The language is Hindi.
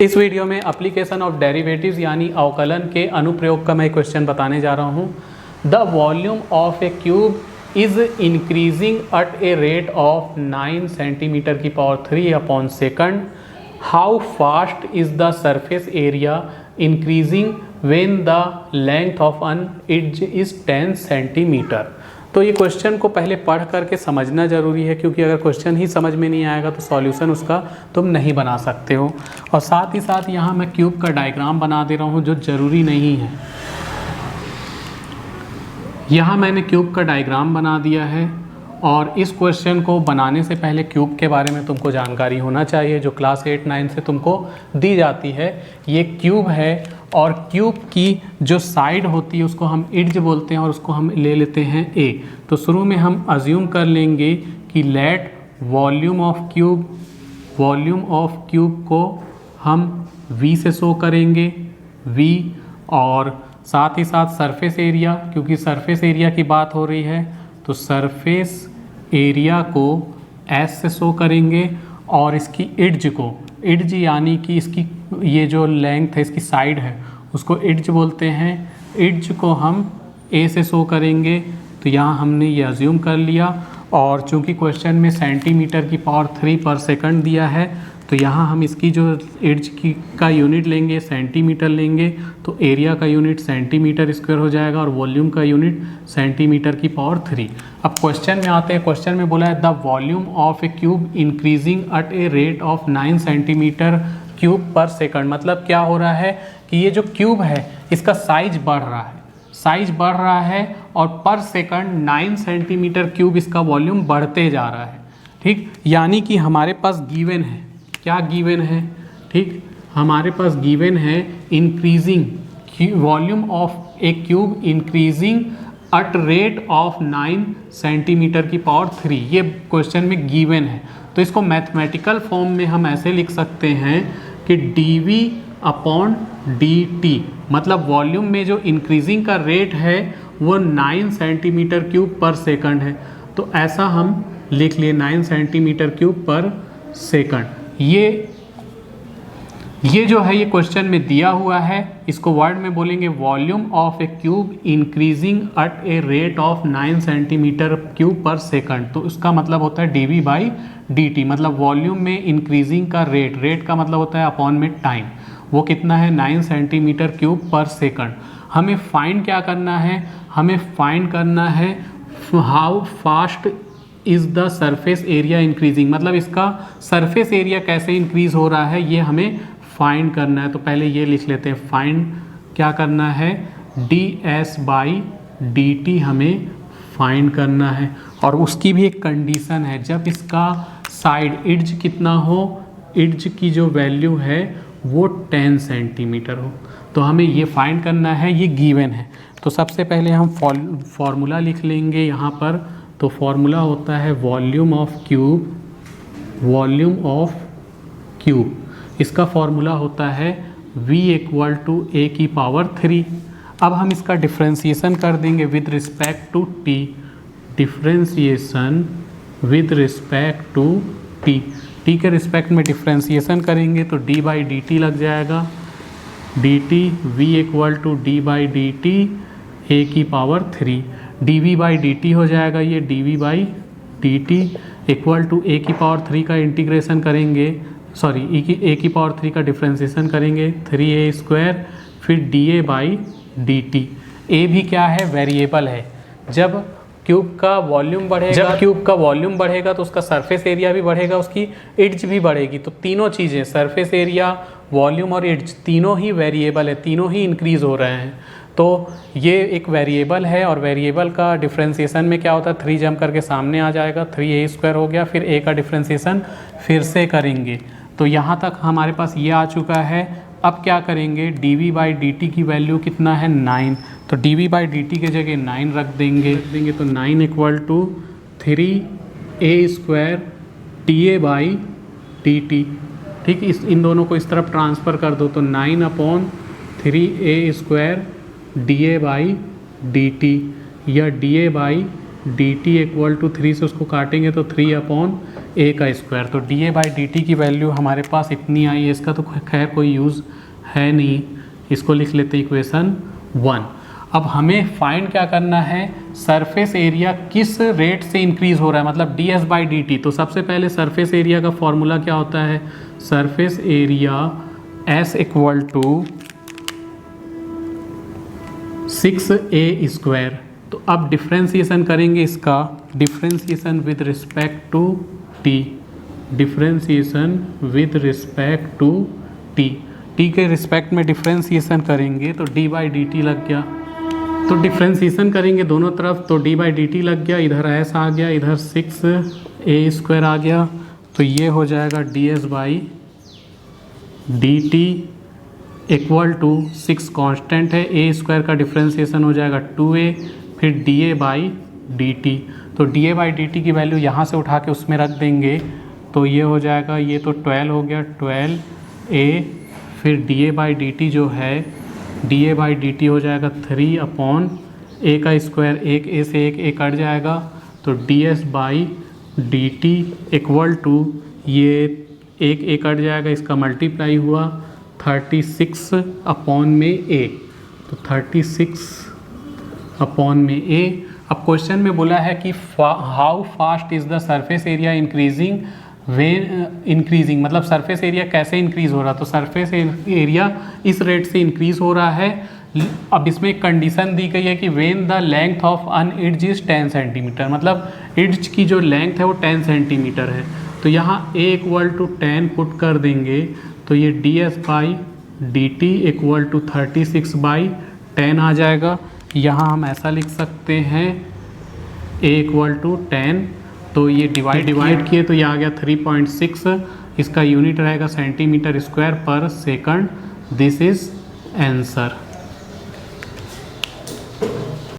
इस वीडियो में एप्लीकेशन ऑफ डेरिवेटिव्स यानी अवकलन के अनुप्रयोग का मैं क्वेश्चन बताने जा रहा हूँ। The volume of a cube is increasing at a rate of 9 centimetre की power 3 upon second. How fast is the surface area increasing when the length of an edge is 10 centimetre. तो ये क्वेश्चन को पहले पढ़ करके समझना ज़रूरी है, क्योंकि अगर क्वेश्चन ही समझ में नहीं आएगा तो सॉल्यूशन उसका तुम नहीं बना सकते हो। और साथ ही साथ यहाँ मैं क्यूब का डायग्राम बना दे रहा हूँ जो ज़रूरी नहीं है। यहाँ मैंने क्यूब का डायग्राम बना दिया है और इस क्वेश्चन को बनाने से पहले क्यूब के बारे में तुमको जानकारी होना चाहिए जो क्लास 8-9 से तुमको दी जाती है। ये क्यूब है और क्यूब की जो साइड होती है उसको हम इड्ज बोलते हैं और उसको हम ले लेते हैं ए। तो शुरू में हम अज्यूम कर लेंगे कि लेट वॉल्यूम ऑफ क्यूब को हम v से शो करेंगे, v, और साथ ही साथ सरफेस एरिया, क्योंकि सरफेस एरिया की बात हो रही है तो सरफेस एरिया को s से शो करेंगे और इसकी इड्ज यानी कि इसकी ये जो लेंथ है, इसकी साइड है, उसको इड्ज बोलते हैं। इड्ज को हम a से शो करेंगे। तो यहाँ हमने ये अज्यूम कर लिया और चूंकि क्वेश्चन में सेंटीमीटर की पावर 3 पर सेकंड दिया है तो यहाँ हम इसकी जो इड्ज की का यूनिट लेंगे सेंटीमीटर लेंगे, तो एरिया का यूनिट सेंटीमीटर स्क्वायर हो जाएगा और वॉल्यूम का यूनिट सेंटीमीटर की पावर 3। अब क्वेश्चन में आते हैं। क्वेश्चन में बोला है the volume of a cube increasing at a rate of 9 centimetre cube पर सेकंड। मतलब क्या हो रहा है कि ये जो क्यूब है इसका साइज बढ़ रहा है और पर सेकंड 9 सेंटीमीटर क्यूब इसका वॉल्यूम बढ़ते जा रहा है। ठीक, यानी कि हमारे पास गिवन है, क्या गिवन है, ठीक, हमारे पास गिवन है increasing volume of a cube increasing at rate of 9 centimetre की पावर 3। ये क्वेश्चन में गिवन है तो इसको मैथमेटिकल फॉर्म में हम ऐसे लिख सकते हैं कि dv अपॉन dt, मतलब वॉल्यूम में जो इंक्रीजिंग का रेट है वो 9 सेंटीमीटर क्यूब पर सेकंड है। तो ऐसा हम लिख लिए 9 सेंटीमीटर क्यूब पर सेकंड। ये जो है ये क्वेश्चन में दिया हुआ है, इसको वर्ड में बोलेंगे volume of a cube increasing at a rate of 9 centimetre cube पर सेकंड। तो इसका मतलब होता है dv बाई dt, मतलब वॉल्यूम में इंक्रीजिंग का रेट का मतलब होता है अपॉन में टाइम, वो कितना है 9 सेंटीमीटर क्यूब पर सेकंड। हमें फाइंड क्या करना है, हमें फाइंड करना है how fast is the surface area increasing, मतलब इसका सरफेस एरिया कैसे इंक्रीज हो रहा है ये हमें फाइंड करना है। तो पहले ये लिख लेते हैं, फाइंड क्या करना है ds बाई dt हमें फाइंड करना है। और उसकी भी एक कंडीशन है, जब इसका साइड इड्ज कितना हो, इड्ज की जो वैल्यू है वो 10 सेंटीमीटर हो। तो हमें ये फाइंड करना है, ये गिवन है। तो सबसे पहले हम फॉर्मूला लिख लेंगे यहाँ पर। तो फॉर्मूला होता है वॉल्यूम ऑफ क्यूब, इसका फॉर्मूला होता है v इक्वल टू a की पावर 3। अब हम इसका डिफ्रेंसिएशन कर देंगे with respect to t, differentiation with respect to t के रिस्पेक्ट में डिफ्रेंसिएशन करेंगे तो d बाई dt लग जाएगा, dt v equal to d by dt a की पावर 3, dv बाई dt हो जाएगा ये dv by dt equal to a की पावर 3 का इंटीग्रेशन करेंगे, a की पावर 3 का डिफ्रेंसिएशन करेंगे 3a स्क्वायर, फिर da बाई dt। a भी क्या है, वेरिएबल है। जब क्यूब का वॉल्यूम बढ़ेगा तो उसका सरफेस एरिया भी बढ़ेगा, उसकी इड्ज भी बढ़ेगी। तो तीनों चीज़ें, सरफेस एरिया, वॉल्यूम और इड्ज, तीनों ही वेरिएबल है, तीनों ही इंक्रीज हो रहे हैं। तो ये एक वेरिएबल है और वेरिएबल का डिफ्रेंसिएशन में क्या होता है, 3 जम करके सामने आ जाएगा, 3a स्क्वायर हो गया, फिर a का डिफ्रेंसिएशन फिर से करेंगे। तो यहाँ तक हमारे पास ये आ चुका है। अब क्या करेंगे, dv बाई dt की वैल्यू कितना है 9, तो dv बाई dt के जगह 9 रख देंगे। तो 9 equal to 3a square ta by dt। ठीक, इन दोनों को इस तरफ ट्रांसफ़र कर दो तो 9 upon 3a square da by dt, या da by dt equal to 3 से उसको काटेंगे तो 3 अपॉन ए का स्क्वायर। तो D A by D T की वैल्यू हमारे पास इतनी आई है, इसका तो खैर कोई यूज़ है नहीं, इसको लिख लेते हैं इक्वेशन 1। अब हमें फाइंड क्या करना है, सरफेस एरिया किस रेट से इंक्रीज हो रहा है, मतलब D S by D T. तो सबसे पहले सरफेस एरिया का फॉर्मूला क्या होता है, surface area S equal to 6a square. तो अब डिफ्रेंसिएशन करेंगे इसका, differentiation with respect to T, differentiation with respect to T, T के रिस्पेक्ट में डिफ्रेंसिएशन करेंगे तो डी बाई डी टी लग गया। तो डिफ्रेंसिएशन करेंगे दोनों तरफ तो डी बाई डी टी लग गया, इधर एस आ गया, इधर 6a स्क्वायर आ गया। तो ये हो जाएगा D S by D T equal to 6 constant है, ए स्क्वायर का डिफ्रेंसिएशन हो जाएगा 2a, फिर D A by D T. तो D A by D T की वैल्यू यहाँ से उठा के उसमें रख देंगे तो ये हो जाएगा, ये तो 12 हो गया, 12a, फिर D A by D T जो है, D A by D T हो जाएगा 3 अपॉन ए का स्क्वायर, एक ए से एक ए कट जाएगा, तो D S by D T equal to, ये एक ए कट जाएगा, इसका मल्टीप्लाई हुआ 36 अपॉन में ए, तो 36 अपॉन में ए। अब क्वेश्चन में बोला है कि how fast is the surface area increasing when increasing, मतलब सरफेस एरिया कैसे इंक्रीज़ हो रहा, तो सरफेस एरिया इस रेट से इंक्रीज़ हो रहा है। अब इसमें एक कंडीशन दी गई है कि when the length of an edge is 10 centimetre, मतलब इड्ज की जो लेंथ है वो 10 सेंटीमीटर है। तो यहाँ a इक्वल टू 10 पुट कर देंगे तो ये D S by D T equal to 36 by 10 आ जाएगा। यहाँ हम ऐसा लिख सकते हैं a इक्वल टू 10, तो ये डिवाइड किए तो ये आ गया 3.6, इसका यूनिट रहेगा सेंटीमीटर स्क्वायर पर सेकंड। This is answer.